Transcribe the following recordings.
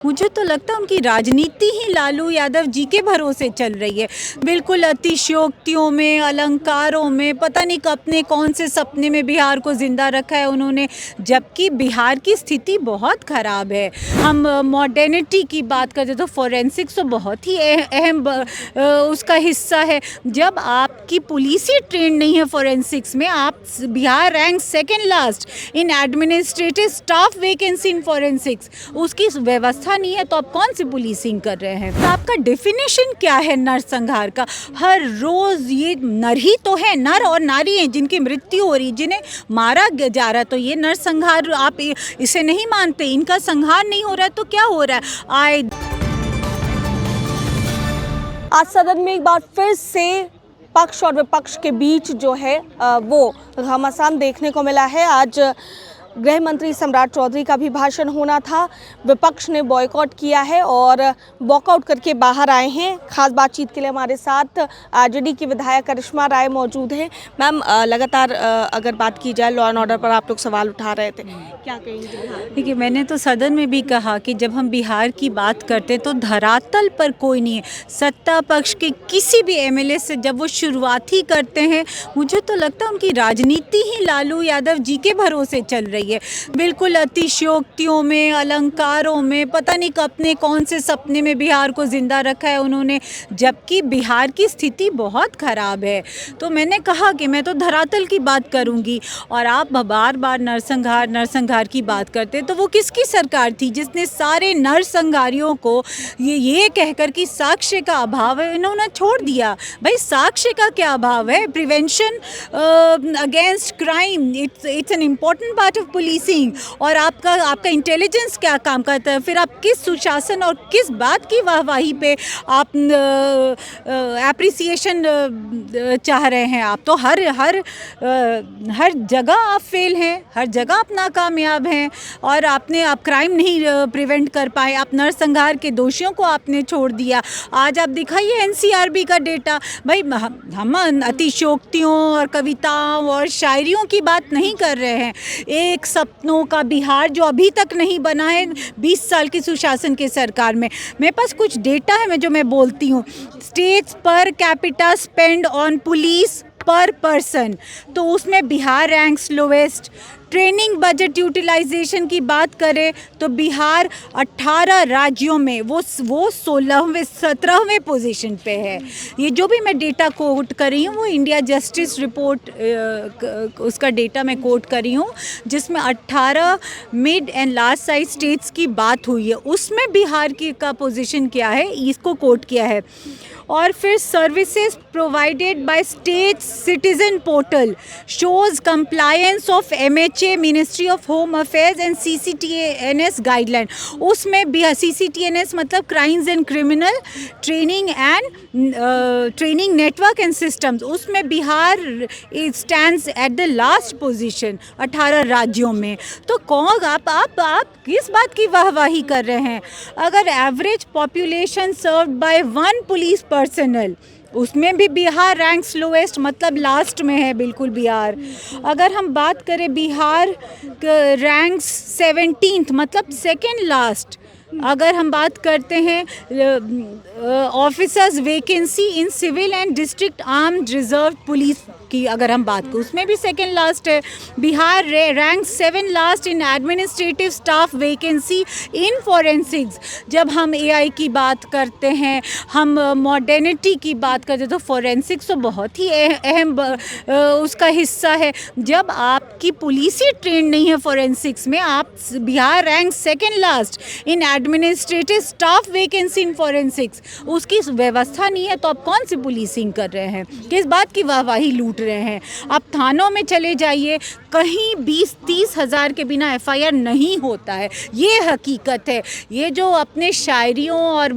मुझे तो लगता है उनकी राजनीति ही लालू यादव जी के भरोसे चल रही है। बिल्कुल अतिशयोक्तियों में, अलंकारों में, पता नहीं अपने कौन से सपने में बिहार को ज़िंदा रखा है उन्होंने, जबकि बिहार की स्थिति बहुत ख़राब है। हम मॉडर्निटी की बात करें तो फोरेंसिक्स तो बहुत ही अहम उसका हिस्सा है। जब आपकी पुलिस ही ट्रेंड नहीं है फोरेंसिक्स में, आप Bihar rank second last in administrative staff vacancy in forensics, उसकी व्यवस्था नहीं है तो आप कौन सी पुलिसिंग कर रहे हैं? तो आपका डेफिनेशन क्या है नरसंहार का? हर रोज ये नर ही तो है, नर और नारी हैं जिनकी मृत्यु हो रही, जिन्हें मारा जा रहा है। तो ये नरसंहार आप इसे नहीं मानते? इनका संहार नहीं हो रहा है तो क्या हो रहा है? आज सदन में एक बार फिर से पक्ष और विपक्ष के बीच जो है वो घमासान देखने को मिला है। आज गृह मंत्री सम्राट चौधरी का भी भाषण होना था, विपक्ष ने बॉयकॉट किया है और वॉकआउट करके बाहर आए हैं। खास बातचीत के लिए हमारे साथ आरजेडी की विधायक करिश्मा राय मौजूद हैं। मैम, लगातार अगर बात की जाए लॉ एंड ऑर्डर पर आप लोग सवाल उठा रहे थे, क्या कहेंगे? देखिए, मैंने तो सदन में भी कहा कि जब हम बिहार की बात करते तो धरातल पर कोई नहीं है। सत्ता पक्ष के किसी भी एमएलए से जब वो शुरुआत ही करते हैं, मुझे तो लगता है उनकी राजनीति ही लालू यादव जी के भरोसे चल रही है। बिल्कुल अतिशयोक्तियों में, अलंकारों में, पता नहीं अपने कौन से सपने में बिहार को ज़िंदा रखा है उन्होंने, जबकि बिहार की स्थिति बहुत ख़राब है। तो मैंने कहा कि मैं तो धरातल की बात करूंगी, और आप बार बार नरसंहार की बात करते तो वो किसकी सरकार थी जिसने सारे नरसंहारियों को ये कहकर कि साक्ष्य का अभाव है, इन्होंने छोड़ दिया? भाई, साक्ष्य का क्या अभाव है? Prevention against crime, it's an important part of policing. और आपका इंटेलिजेंस क्या काम करता है? फिर आप किस सुशासन और किस बात की वाहवाही पे आप एप्रिसिएशन चाह रहे हैं? आप तो हर जगह आप फेल हैं, हर जगह आप नाकामयाब हैं, और आप क्राइम नहीं प्रिवेंट कर पाए। आप नरसंहार के दोषियों को आपने छोड़ दिया। आज आप दिखाइए एनसीआरबी का डेटा। भाई, हम अतिशयोक्तियों और कविताओं और शायरियों की बात नहीं कर रहे हैं। एक सपनों का बिहार जो अभी तक नहीं बना है 20 साल की सुशासन के सरकार में। मेरे पास कुछ डेटा है जो मैं बोलती हूँ। States per capita spend on police per person, तो उसमें Bihar ranks lowest. Training budget utilisation की बात करें तो बिहार 18 राज्यों में वो 17वें पोजीशन पे है। ये जो भी मैं डेटा कोट कर रही हूँ वो इंडिया जस्टिस रिपोर्ट उसका डेटा मैं कोट कर रही हूँ, जिसमें 18 mid and large size states की बात हुई है। उसमें बिहार का पोजीशन क्या है, इसको कोट किया है। और फिर services provided by state citizen portal shows compliance of MHA, ministry of home affairs and CCTNS guideline. उसमें भी सीसीटीएनएस मतलब crimes and criminal training network and systems, उसमें Bihar stands at the last position 18 राज्यों में। तो कौन आप किस बात की वाहवाही कर रहे हैं? अगर average population served by 1 police personnel, उसमें भी बिहार रैंक्स लोएस्ट, मतलब लास्ट में है बिल्कुल बिहार। अगर हम बात करें बिहार रैंक्स 17th, मतलब सेकेंड लास्ट। अगर हम बात करते हैं officers vacancy in civil and district armed reserve police की, अगर हम बात करें उसमें भी सेकेंड लास्ट है। Bihar rank 7 last in administrative staff vacancy in forensics. जब हम एआई की बात करते हैं, हम मॉडर्निटी की बात करते तो फोरेंसिक्स तो बहुत ही अहम उसका हिस्सा है। जब आपकी पुलिस ही ट्रेंड नहीं है फोरेंसिक्स में, आप Bihar rank second last in administrative staff vacancy in forensics, उसकी व्यवस्था नहीं है तो आप कौन सी पुलिसिंग कर रहे हैं? किस बात की वाहवाही लूट रहे हैं? आप थानों में चले जाइए, कहीं 20-30 हज़ार के बिना एफआईआर नहीं होता है। ये हकीकत है। ये जो अपने शायरियों और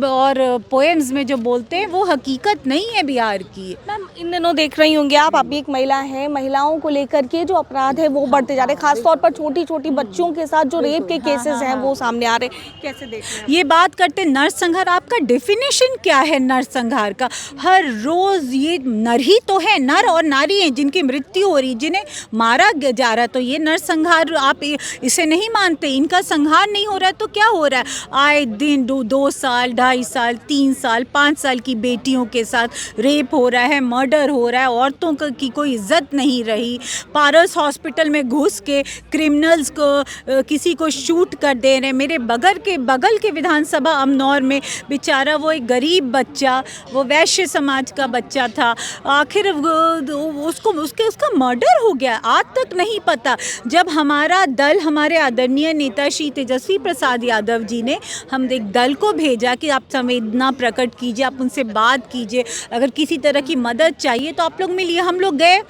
पोएम्स में जो बोलते हैं वो हकीकत नहीं है बिहार की। मैम, इन दिनों देख रही होंगी आप भी एक महिला हैं, महिलाओं को लेकर के जो अपराध है वो बढ़ते जा रहे हैं, खासतौर पर छोटी छोटी बच्चियों के साथ जो रेप के केसेस हैं वो सामने आ रहे हैं, कैसे ये बात करते नरसंहार, आपका डेफिनेशन क्या है नरसंहार का? हर रोज़ ये नर ही तो है, नर और नारी हैं जिनकी मृत्यु हो रही, जिन्हें मारा जा रहा है। तो ये नरसंहार आप इसे नहीं मानते? इनका संहार नहीं हो रहा है तो क्या हो रहा है? आए दिन 2 साल, 2.5 साल, 3 साल, 5 साल की बेटियों के साथ रेप हो रहा है, मर्डर हो रहा है, औरतों की कोई इज्जत नहीं रही। पारस हॉस्पिटल में घुस के क्रिमिनल्स को किसी को शूट कर दे रहे हैं। मेरे बगल के विधानसभा अमनौर में बेचारा वो एक गरीब बच्चा, वो वैश्य समाज का बच्चा था, आखिर उसका मर्डर हो गया, आज तक नहीं पता। जब हमारा दल, हमारे आदरणीय नेता श्री तेजस्वी प्रसाद यादव जी ने हम एक दल को भेजा कि आप संवेदना प्रकट कीजिए, आप उनसे बात कीजिए, अगर किसी तरह की मदद चाहिए तो आप लोग मिलिए। हम लोग गए,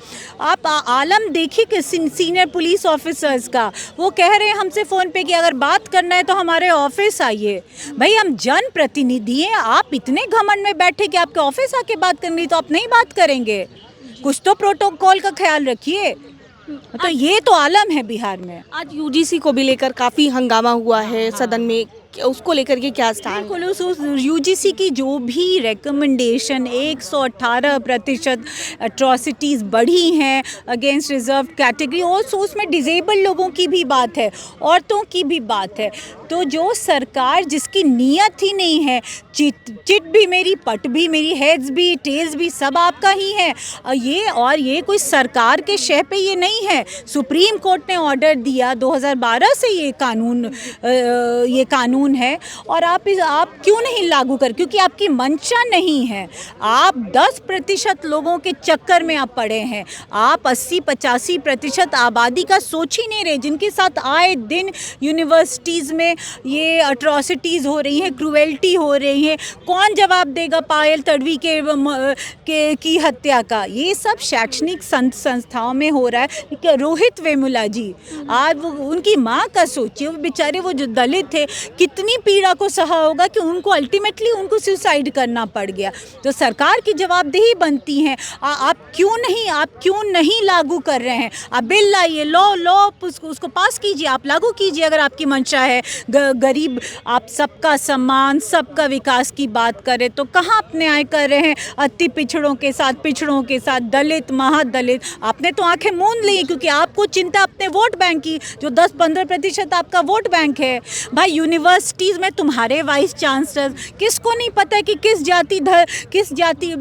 आप आलम देखिए कि सीनियर पुलिस ऑफिसर्स का, वो कह रहे हैं हमसे फ़ोन पे कि अगर बात करना है तो हमारे ऑफिस आइए। भाई हम जन प्रतिनिधि हैं, आप इतने घमंड में बैठे कि आपके ऑफिस आके बात करनी तो आप नहीं बात करेंगे? कुछ तो प्रोटोकॉल का ख्याल रखिए। तो ये तो आलम है बिहार में। आज यूजीसी को भी लेकर काफ़ी हंगामा हुआ है सदन में, उसको लेकर के क्या स्टैंड? बिल्कुल, उस यूजीसी की जो भी रिकमेंडेशन 118% अट्रॉसिटीज़ बढ़ी हैं अगेंस्ट रिजर्व कैटेगरी, और उसमें डिसेबल लोगों की भी बात है, औरतों की भी बात है। तो जो सरकार जिसकी नीयत ही नहीं है, चिट भी मेरी, पट भी मेरी, हेड्स भी, टेल्स भी, सब आपका ही है। ये कोई सरकार के शह पे ये नहीं है। सुप्रीम कोर्ट ने ऑर्डर दिया 2012 से ये कानून है, और आप क्यों नहीं लागू कर? क्योंकि आपकी मंशा नहीं है। आप 10% लोगों के चक्कर में आप पड़े हैं। आप 80-85% आबादी का सोच ही नहीं रहे, जिनके साथ आए दिन यूनिवर्सिटीज़ में ये अट्रॉसिटीज़ हो रही हैं, क्रूएल्टी हो रही है। कौन जवाब देगा पायल तड़वी की हत्या का? ये सब शैक्षणिक संस्थाओं में हो रहा है। रोहित वेमुला जी, आज उनकी माँ का सोचिए, वो बेचारे, वो जो दलित थे, कितनी पीड़ा को सहा होगा कि उनको अल्टीमेटली उनको सुसाइड करना पड़ गया। तो सरकार की जवाबदेही बनती है। आप क्यों नहीं लागू कर रहे हैं? आप बिल लाइए, लॉ उसको पास कीजिए, आप लागू कीजिए अगर आपकी मंशा है। गरीब, आप सबका सम्मान, सबका विकास की बात करें तो कहाँ आप न्याय कर रहे हैं? अति पिछड़ों के साथ, दलित, महादलित, आपने तो आंखें मूंद ली, क्योंकि आपको चिंता अपने वोट बैंक की, जो 10-15% आपका वोट बैंक है। भाई यूनिवर्सिटीज़ में तुम्हारे वाइस चांसलर, किसको नहीं पता है कि किस जाति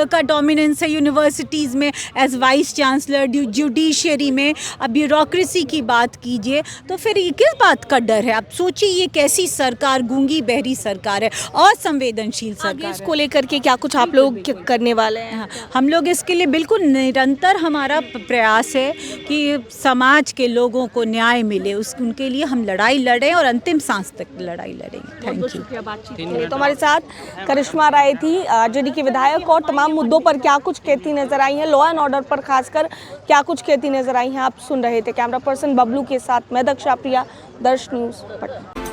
का डोमिनेंस है यूनिवर्सिटीज़ में एज वाइस चांसलर, जुडिशरी में। अब ब्यूरोक्रेसी की बात कीजिए तो फिर ये किस बात का डर है? आप सोचिए, ये कैसी सरकार, गूंगी बहरी सरकार है, असंवेदनशील सरकार है। इसको लेकर के क्या कुछ आप लोग करने वाले हैं? हाँ, हम लोग इसके लिए बिल्कुल निरंतर हमारा प्रयास है कि समाज के लोगों को न्याय मिले, उनके लिए हम लड़ाई लड़ें और अंतिम सांस तक लड़ाई लड़ेंगे। Thank you. शुक्रिया बातचीत के लिए। तो हमारे साथ करिश्मा राय थी, आरजेडी की विधायक, और तमाम मुद्दों पर क्या कुछ कहती नजर आई हैं, लॉ एंड ऑर्डर पर खासकर क्या कुछ कहती नजर आई हैं, आप सुन रहे थे। कैमरा पर्सन बबलू के साथ मैं दक्षा प्रिया, दर्श न्यूज़, पटना।